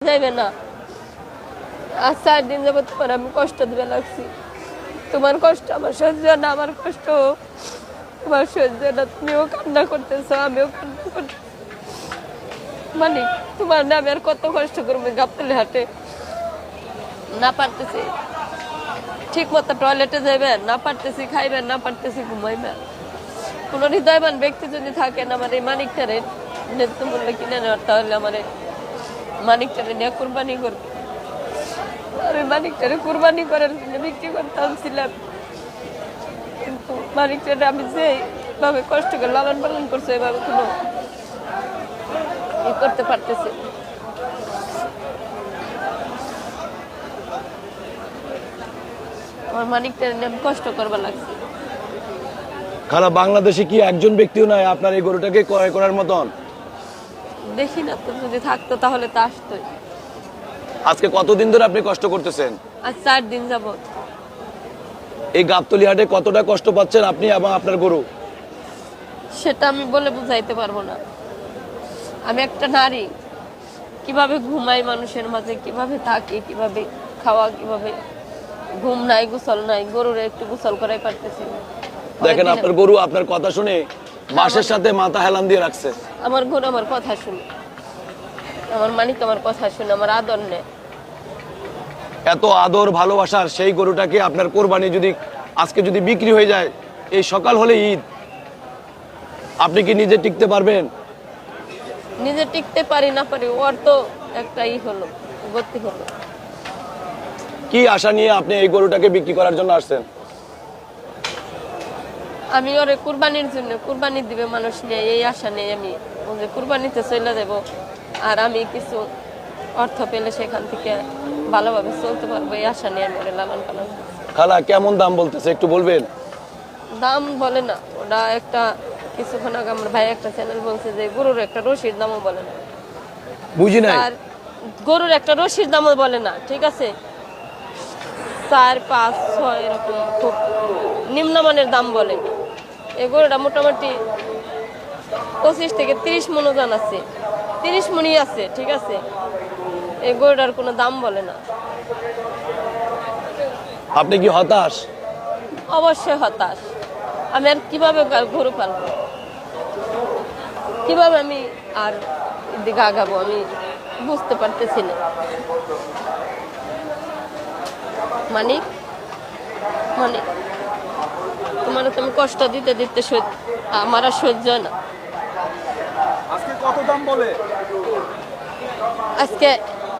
যাইবে না। আজ 4 দিন যাবত তোমার আমি কষ্ট দিবে লাগছি। তোমার কষ্ট আমার সহ্য না, আমার কষ্ট তোমার সহ্য না। তুমিও কান্না করতেছো, আমিও কান্না করতেছি। মানে তোমার নামে আর কত কষ্ট করবো। গাবতলী হাটে না পারতেছি ঠিক মতো টয়লেটে যাইবেন, না পারতেছি খাইবেন, না পারতেছি ঘুমাইবেন। কোন হৃদয়বান ব্যক্তি যদি থাকেন আমার এই মানিকটারে নেতৃত্ব মূল্যে কিনে নেওয়ার, তাহলে আমার মানিকটারে নিয়ে কোরবানি করবে। আর ওই মানিকটারে কোরবানি করার জন্য বিক্রি করতে আনছিলাম, কিন্তু মানিকটারে আমি যেভাবে কষ্ট করে লালন পালন করছে এভাবে কোনো ই করতে পারতেছি। আমার মানিকটারে নিয়ে আমি কষ্ট করবা লাগছে। খালা, বাংলাদেশে কি একজন ব্যক্তিও নাই আপনার এই গরুটাকে ক্রয় করার মতন? দেখি না তো, যদি থাকতো তাহলে তো আসতোই। আজকে কতদিন ধরে আপনি কষ্ট করতেছেন? আজ 4 দিন যাবত। এই গাবতলী হাটে কতটা কষ্ট পাচ্ছেন আপনি এবং আপনার গরু? সেটা আমি বলে বুঝাইতে পারবো না। আমি একটা নারী, কিভাবে ঘুমাই মানুষের মাঝে, কিভাবে থাকি, কিভাবে খাওয়া, কিভাবে ঘুম নাই, গোসল নাই। গরুর একটু গোসল করাই পারতেছি না। দেখেন আপনার গরু আপনার কথা শুনে বাঁশের সাথে মাথা হেলান দিয়ে রাখছে। আমার গরু আমার কথা শুনে, আমার মানিক আমার কথা শুনে, আমার আদর নেয়। এত আদর ভালোবাসার সেই গরুটাকে আপনার কোরবানি যদি আজকে যদি বিক্রি হয়ে যায়, এই সকাল হলে ঈদ, আপনি কি নিজে টিকতে পারবেন? নিজে টিকতে পারি না পারি, ওর তো একটা হলো, গতি হলো। কি আশা নিয়ে আপনি এই গরুটাকে বিক্রি করার জন্য আসছেন? আমি ওরে কুরবানির জন্য, কুরবানি দিবে মানুষ নিয়ে এই আশা নেই। আমি ওকে কুরবানিতে চলে যাব, আর আমি কিছু অর্থ পেলে সেখান থেকে ভালোভাবে চলতে পারবো, এই আশা নিয়ে আমি ওরে লালন পালন করছি। খালা, কেমন দাম বলতেছে একটু বলবেন? দাম বলে না, ওটা একটা কিছুক্ষণ আগে আমার ভাই একটা চ্যানেল বলছে যে গরুর একটা রশির দামও বলে না। বুঝি নাই। আর গরুর একটা রশির দামও বলে না, ঠিক আছে? 4, 5, 6 এরকম খুব নিম্নমানের দাম বলে। এই গরুটা মোটামুটি 25 থেকে 30 মন ওজন আছে, 30 মনই আছে, ঠিক আছে? এই গরুটার কোনো দাম বলে না। আপনি কি হতাশ? অবশ্যই হতাশ। আমি আর কিভাবে গরু পালবো, কিভাবে আমি আর এদিকে আগাবো, আমি বুঝতে পারতেছি না। মানিক, মানে তোমার তুমি কষ্ট দিতে দিতে আমার আর সহ্য না। আজকে কত দাম বলে? আজকে